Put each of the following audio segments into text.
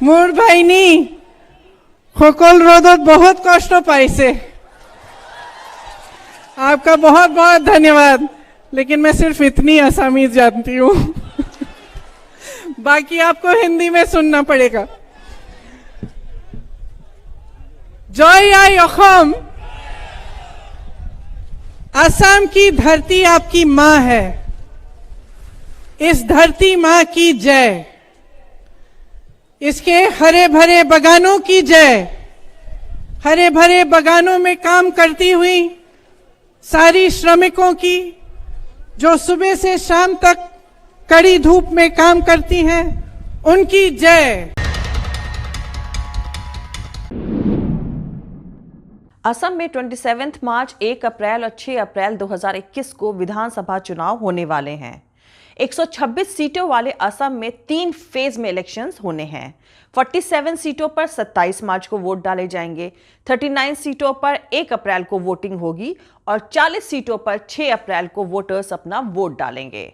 मोर भाईनी সকল রোদত बहुत कष्ट पाइसे। आपका बहुत बहुत धन्यवाद। लेकिन मैं सिर्फ इतनी असमीज जानती हूँ बाकी आपको हिंदी में सुनना पड़ेगा। जय आई असम। असम की धरती आपकी माँ है। इस धरती माँ की जय। इसके हरे भरे बगानों की जय। हरे भरे बगानों में काम करती हुई सारी श्रमिकों की, जो सुबह से शाम तक कड़ी धूप में काम करती हैं, उनकी जय। असम में 27 मार्च, 1 अप्रैल और 6 अप्रैल 2021 को विधानसभा चुनाव होने वाले हैं। 126 सीटों वाले असम में 3 फेज में इलेक्शंस होने हैं। 47 सीटों पर 27 मार्च को वोट डाले जाएंगे, 39 सीटों पर 1 अप्रैल को वोटिंग होगी और 40 सीटों पर 6 अप्रैल को वोटर्स अपना वोट डालेंगे।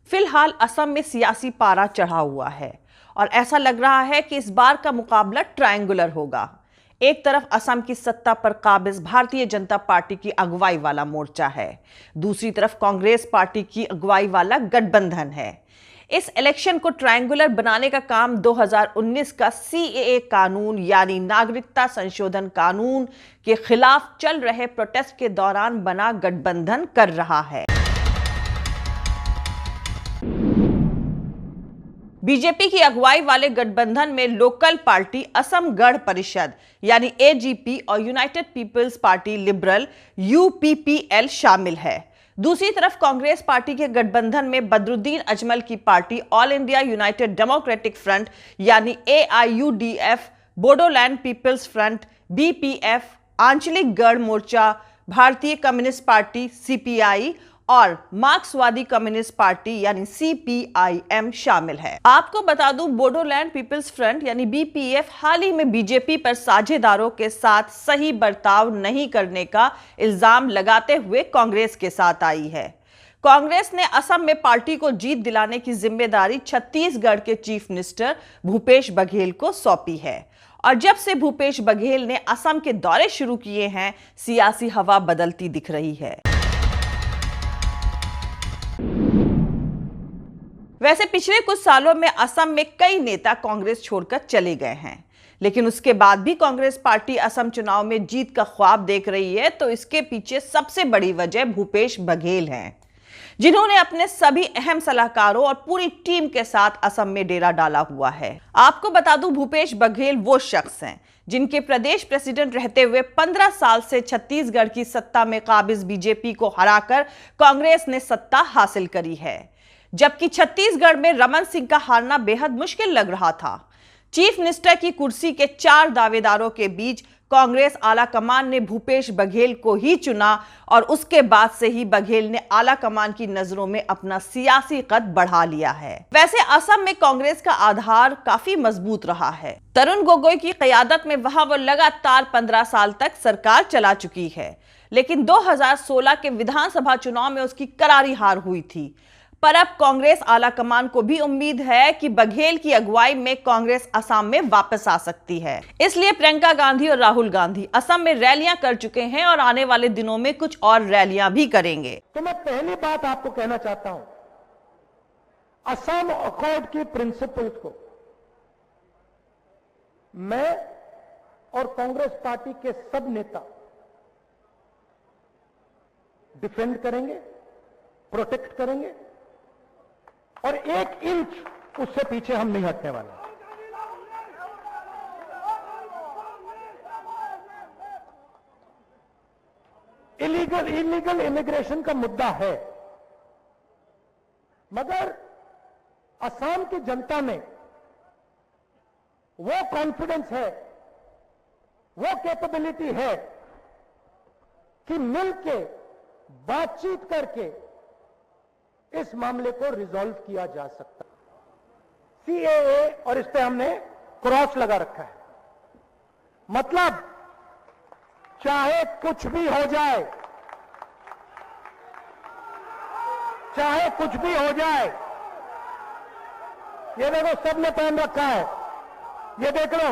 फिलहाल असम में सियासी पारा चढ़ा हुआ है और ऐसा लग रहा है कि इस बार का मुकाबला ट्रायंगुलर होगा। एक तरफ असम की सत्ता पर काबिज भारतीय जनता पार्टी की अगुवाई वाला मोर्चा है, दूसरी तरफ कांग्रेस पार्टी की अगुवाई वाला गठबंधन है। इस इलेक्शन को ट्रायंगुलर बनाने का काम 2019 का CAA कानून यानी नागरिकता संशोधन कानून के खिलाफ चल रहे प्रोटेस्ट के दौरान बना गठबंधन कर रहा है। बीजेपी की अगुवाई वाले गठबंधन में लोकल पार्टी असम गण परिषद यानी AGP और United People's Party Liberal UPPL शामिल है। दूसरी तरफ कांग्रेस पार्टी के गठबंधन में बदरुद्दीन अजमल की party All India United Democratic Front यानी AIUDF, Bodoland People's Front BPF, Anchalik गण मोर्चा, भारतीय कम्युनिस्ट पार्टी CPI और मार्क्सवादी कम्युनिस्ट पार्टी यानी CPIM शामिल है। आपको बता दूं, बोडोलैंड पीपल्स फ्रंट यानी BPF हाल ही में बीजेपी पर साझेदारों के साथ सही बर्ताव नहीं करने का इल्जाम लगाते हुए कांग्रेस के साथ आई है। कांग्रेस ने असम में पार्टी को जीत दिलाने की जिम्मेदारी छत्तीसगढ़ के चीफ मिनिस्टर भूपेश बघेल को सौंपी है और जब से भूपेश बघेल ने असम के दौरे शुरू किए हैं, सियासी हवा बदलती दिख रही है। वैसे पिछले कुछ सालों में असम में कई नेता कांग्रेस छोड़कर चले गए हैं, लेकिन उसके बाद भी कांग्रेस पार्टी असम चुनाव में जीत का ख्वाब देख रही है, तो इसके पीछे सबसे बड़ी वजह भूपेश बघेल हैं, जिन्होंने अपने सभी अहम सलाहकारों और पूरी टीम के साथ असम में डेरा डाला हुआ है। आपको बता दूं, भूपेश बघेल वो शख्स हैं जिनके प्रदेश प्रेसिडेंट रहते हुए 15 साल से छत्तीसगढ़ की सत्ता में काबिज बीजेपी को हराकर कांग्रेस ने सत्ता हासिल करी है, जबकि छत्तीसगढ़ में रमन सिंह का हारना बेहद मुश्किल लग रहा था। चीफ मिनिस्टर की कुर्सी के 4 दावेदारों के बीच कांग्रेस आला कमान ने भूपेश बघेल को ही चुना और उसके बाद से ही बघेल ने आला कमान की नजरों में अपना सियासी कद बढ़ा लिया है। वैसे असम में कांग्रेस का आधार काफी मजबूत रहा है। तरुण गोगोई की क़यादत में वहां वो लगातार 15 साल तक सरकार चला चुकी है, लेकिन 2016 के विधानसभा चुनाव में उसकी करारी हार हुई थी। पर अब कांग्रेस आला कमान को भी उम्मीद है कि बघेल की अगुवाई में कांग्रेस असम में वापस आ सकती है। इसलिए प्रियंका गांधी और राहुल गांधी असम में रैलियां कर चुके हैं और आने वाले दिनों में कुछ और रैलियां भी करेंगे। तो मैं पहली बात आपको कहना चाहता हूं, असम अकॉर्ड की प्रिंसिपल्स को मैं और कांग्रेस पार्टी के सब नेता डिफेंड करेंगे, प्रोटेक्ट करेंगे और 1 इंच उससे पीछे हम नहीं हटने वाले। इलीगल इमिग्रेशन का मुद्दा है, मगर असम की जनता में वो कॉन्फिडेंस है, वो कैपेबिलिटी है कि मिलके बातचीत करके इस मामले को रिजॉल्व किया जा सकता। CAA और इस पे हमने क्रॉस लगा रखा है, मतलब चाहे कुछ भी हो जाए, चाहे कुछ भी हो जाए, ये देखो सबने पहन रखा है, ये देख लो,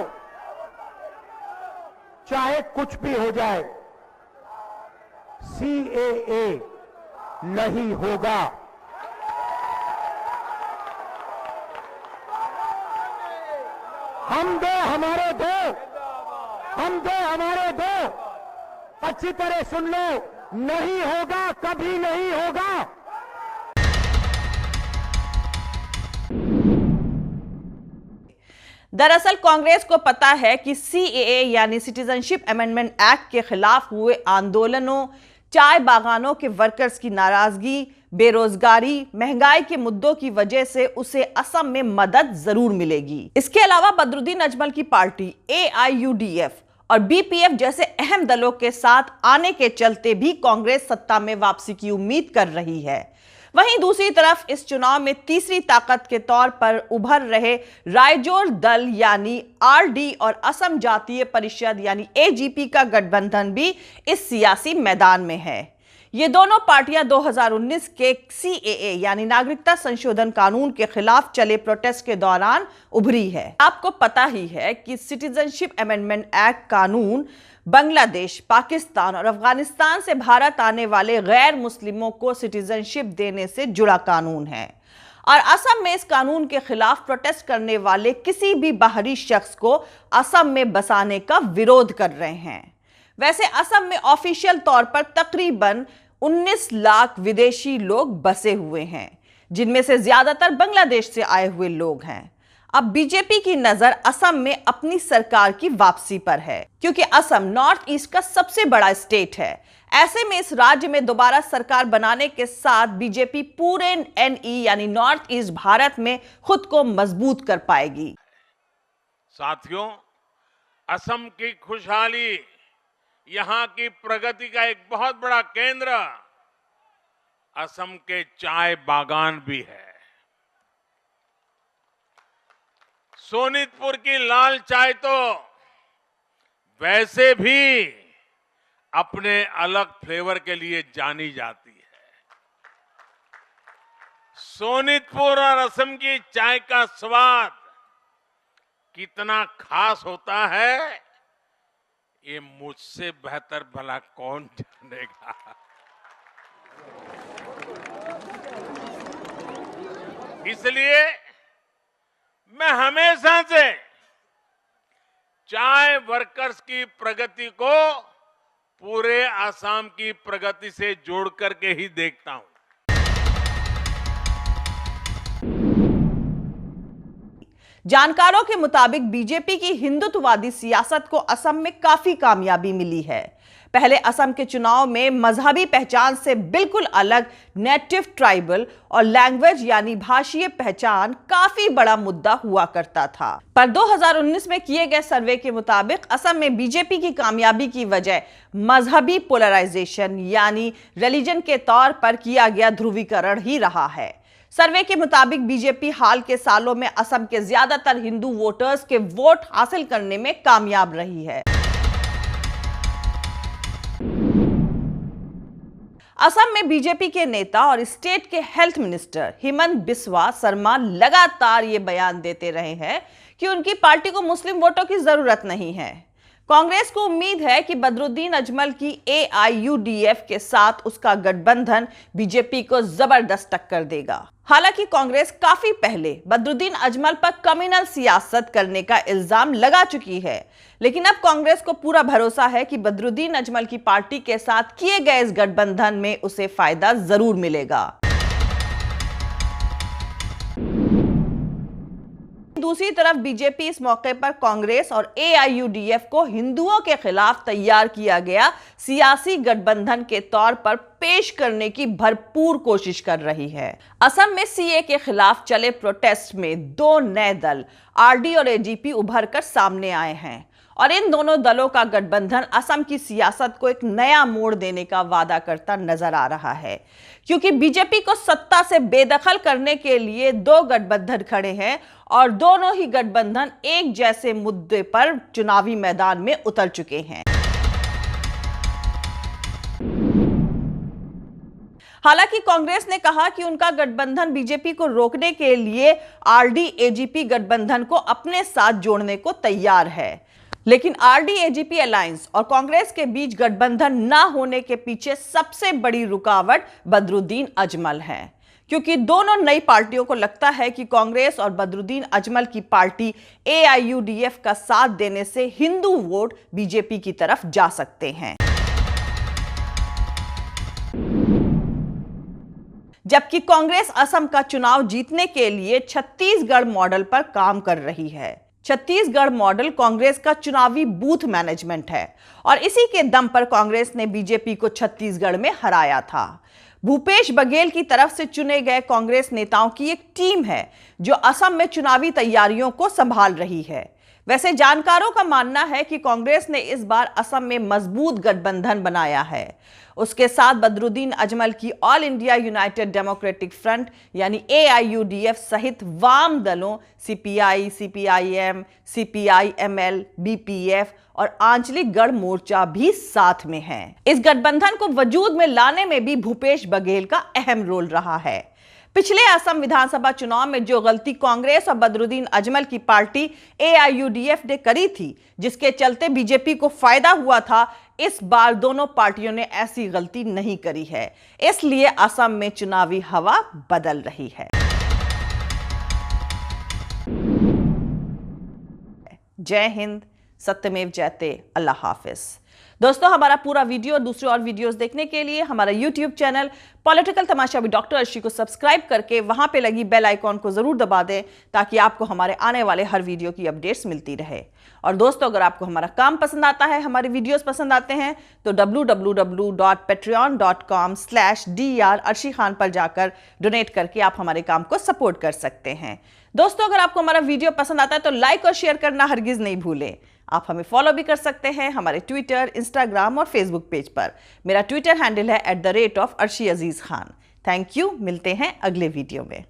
चाहे कुछ भी हो जाए, CAA नहीं होगा। हम दो हमारे दो, हम दो हमारे दो। अच्छी तरह सुन लो, नहीं होगा, कभी नहीं होगा। दरअसल कांग्रेस को पता है कि CAA यानी सिटीजनशिप अमेंडमेंट एक्ट के खिलाफ हुए आंदोलनों, चाय बागानों के वर्कर्स की नाराजगी, बेरोजगारी, महंगाई के मुद्दों की वजह से उसे असम में मदद जरूर मिलेगी। इसके अलावा बदरुद्दीन अजमल की पार्टी AIUDF और BPF जैसे अहम दलों के साथ आने के चलते भी कांग्रेस सत्ता में वापसी की उम्मीद कर रही है। वहीं दूसरी तरफ इस चुनाव में तीसरी ताकत के तौर पर उभर रहे रायजोर दल यानी RD और असम जातीय परिषद यानी AGP का गठबंधन भी इस सियासी मैदान में है। ये दोनों पार्टियां 2019 के CAA यानी नागरिकता संशोधन कानून के खिलाफ चले प्रोटेस्ट के दौरान उभरी है। आपको पता ही है कि सिटीजनशिप अमेंडमेंट एक्ट कानून बांग्लादेश, पाकिस्तान और अफगानिस्तान से भारत आने वाले गैर मुस्लिमों को सिटीजनशिप देने से जुड़ा कानून है और असम में इस कानून के खिलाफ प्रोटेस्ट करने वाले किसी भी बाहरी शख्स को असम में बसाने का विरोध कर रहे हैं। वैसे असम में ऑफिशियल तौर पर तकरीबन 19 लाख विदेशी लोग बसे हुए हैं, जिनमें से ज्यादातर बांग्लादेश से आए हुए लोग हैं। अब बीजेपी की नजर असम में अपनी सरकार की वापसी पर है, क्योंकि असम नॉर्थ ईस्ट का सबसे बड़ा स्टेट है। ऐसे में इस राज्य में दोबारा सरकार बनाने के साथ बीजेपी पूरे NE यानी नॉर्थ ईस्ट भारत में खुद को मजबूत कर पाएगी। साथियों, असम की खुशहाली, यहां की प्रगति का एक बहुत बड़ा केंद्र असम के चाय बागान भी है। सोनितपुर की लाल चाय तो वैसे भी अपने अलग फ्लेवर के लिए जानी जाती है। सोनितपुर और असम की चाय का स्वाद कितना खास होता है, ये मुझसे बेहतर भला कौन जानेगा। इसलिए मैं हमेशा से चाय वर्कर्स की प्रगति को पूरे असम की प्रगति से जोड़ करके ही देखता हूं। जानकारों के मुताबिक बीजेपी की हिंदुत्ववादी सियासत को असम में काफी कामयाबी मिली है। पहले असम के चुनाव में मजहबी पहचान से बिल्कुल अलग नेटिव ट्राइबल और लैंग्वेज यानी भाषीय पहचान काफी बड़ा मुद्दा हुआ करता था, पर 2019 में किए गए सर्वे के मुताबिक असम में बीजेपी की कामयाबी की वजह मजहबी पोलराइजेशन यानी रिलीजन के तौर पर किया गया ध्रुवीकरण ही रहा है। सर्वे के मुताबिक बीजेपी हाल के सालों में असम के ज्यादातर हिंदू वोटर्स के वोट हासिल करने में कामयाब रही है। असम में बीजेपी के नेता और स्टेट के हेल्थ मिनिस्टर हिमंत बिस्वा शर्मा लगातार ये बयान देते रहे हैं कि उनकी पार्टी को मुस्लिम वोटों की जरूरत नहीं है। कांग्रेस को उम्मीद है कि बदरुद्दीन अजमल की AIUDF के साथ उसका गठबंधन बीजेपी को जबरदस्त टक्कर देगा। हालांकि कांग्रेस काफी पहले बदरुद्दीन अजमल पर कम्युनल सियासत करने का इल्जाम लगा चुकी है, लेकिन अब कांग्रेस को पूरा भरोसा है कि बदरुद्दीन अजमल की पार्टी के साथ किए गए इस गठबंधन में उसे फायदा जरूर मिलेगा। दूसरी तरफ बीजेपी इस मौके पर कांग्रेस और AIUDF को हिंदुओं के खिलाफ तैयार किया गया सियासी गठबंधन के तौर पर पेश करने की भरपूर कोशिश कर रही है। असम में CAA के खिलाफ चले प्रोटेस्ट में दो नए दल RD और AGP उभर कर सामने आए हैं और इन दोनों दलों का गठबंधन असम की सियासत को एक नया मोड़ देने का वादा करता नजर आ रहा है, क्योंकि बीजेपी को सत्ता से बेदखल करने के लिए दो गठबंधन खड़े हैं और दोनों ही गठबंधन एक जैसे मुद्दे पर चुनावी मैदान में उतर चुके हैं। हालांकि कांग्रेस ने कहा कि उनका गठबंधन बीजेपी को रोकने के लिए आरडीएजीपी गठबंधन को अपने साथ जोड़ने को तैयार है। लेकिन आरडीएजीपी अलायंस और कांग्रेस के बीच गठबंधन न होने के पीछे सबसे बड़ी रुकावट बदरुद्दीन अजमल है, क्योंकि दोनों नई पार्टियों को लगता है कि कांग्रेस और बदरुद्दीन अजमल की पार्टी एआईयूडीएफ का साथ देने से हिंदू वोट बीजेपी की तरफ जा सकते हैं। जबकि कांग्रेस असम का चुनाव जीतने के लिए छत्तीसगढ़ मॉडल पर काम कर रही है। छत्तीसगढ़ मॉडल कांग्रेस का चुनावी बूथ मैनेजमेंट है और इसी के दम पर कांग्रेस ने बीजेपी को छत्तीसगढ़ में हराया था। भूपेश बघेल की तरफ से चुने गए कांग्रेस नेताओं की एक टीम है जो असम में चुनावी तैयारियों को संभाल रही है। वैसे जानकारों का मानना है कि कांग्रेस ने इस बार असम में मजबूत गठबंधन बनाया है। उसके साथ बदरुद्दीन अजमल की all India United Democratic Front यानी एआईयूडीएफ सहित वाम दलों सीपीआई, सीपीआईएम, सीपीआईएमएल, बीपीएफ और आंचलिक गढ़ मोर्चा भी साथ में हैं। इस गठबंधन को वजूद में लाने में भी भूपेश बघेल का अहम रोल रहा है। पिछले असम विधानसभा चुनाव में जो गलती कांग्रेस और बदरुद्दीन अजमल की पार्टी एआईयूडीएफ ने करी थी, जिसके चलते बीजेपी को फायदा हुआ था, इस बार दोनों पार्टियों ने ऐसी गलती नहीं करी है। इसलिए असम में चुनावी हवा बदल रही है। जय हिंद, सत्यमेव जयते, अल्लाह हाफिज। दोस्तों, हमारा पूरा वीडियो और दूसरे और वीडियोस देखने के लिए हमारा YouTube channel political Tamasha with doctor Arshi को सब्सक्राइब करके वहां पे लगी बेल आइकॉन को जरूर दबा दें ताकि आपको हमारे आने वाले हर वीडियो की अपडेट्स मिलती रहे। और दोस्तों, अगर आपको हमारा काम पसंद आता है, हमारे वीडियोस पसंद आते हैं तो www.patreon.com/dr अर्शी खान पर जाकर डोनेट करके आप हमारे काम को सपोर्ट कर सकते हैं। दोस्तों, अगर आपको हमारा वीडियो पसंद आता है तो लाइक और शेयर करना हरगिज नहीं भूलें। आप हमें फॉलो भी कर सकते हैं हमारे ट्विटर, इंस्टाग्राम और फेसबुक पेज पर। मेरा ट्विटर हैंडल है @arshi_aziz Khan। Thank you. मिलते हैं अगले वीडियो में।